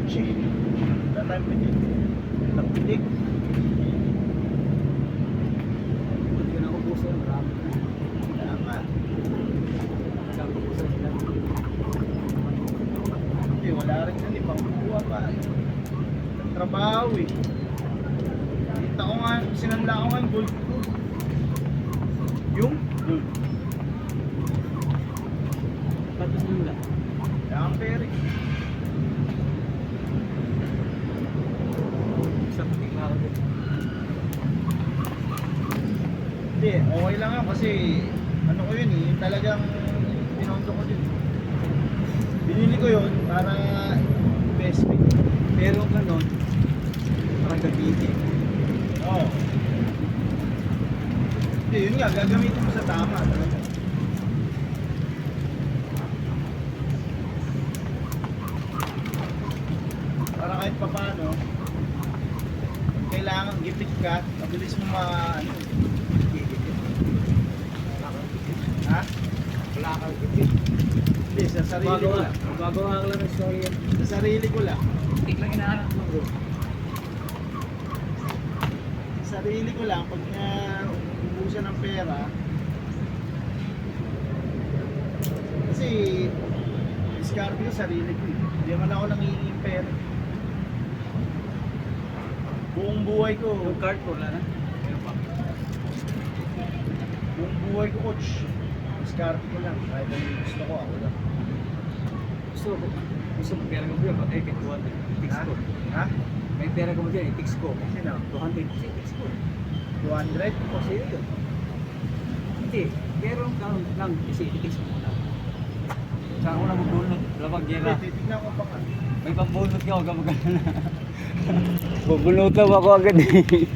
kotse. Tatay pitik. Nagpitik. Hindi na ubuso yung marami. Kaya nga. Sabi ko sa sila. Hindi, wala rin yan eh. Pangkuha pa. Trabaho eh. Kita ko nga, sinanla ko nga yung gold ko. Yung gold. Patos nyo lang. Kaya ang pera eh. Sa puting ako din. Hindi, okay lang yan kasi ano ko yun eh, yung talagang pinondo ko din. Binili ko yun para investment. Pero ganon, parang gamitin. Oo. Hindi, yun nga, gagamitin mo sa tama. Talaga. Para kahit pa paano, kailangan gipit ka, mabilis mo ano, ha? Wala kang ipit. Hindi, sa sarili ko lang. Gagawa ka lang ng story yan. Sa sarili ko lang. Tik lang inaanap mo bro. Sa sarili ko lang, pag ubusan ng pera, kasi discard ko sarili ko eh. Hindi naman ako nangingin pera. Buong buhay ko, Yung card ko, wala na. Meron pa. buong buhay ko coach. Discard ko lang, kahit ano yung gusto ko, ako lang. Gusto mo pera ko mo yun, patay kay 200. Tix ko. Ha? May pera ko mo dyan, tix ko. Sino? 200. Tix ko. 200? O sa'yo yun. Hindi, meron ka lang kasi tix mo muna. Saan ko na magbunot? Labag gera. Hindi, titignan ko pa nga. May pambunot ka, huwag ka magkala na. Bubunutan ako agad eh.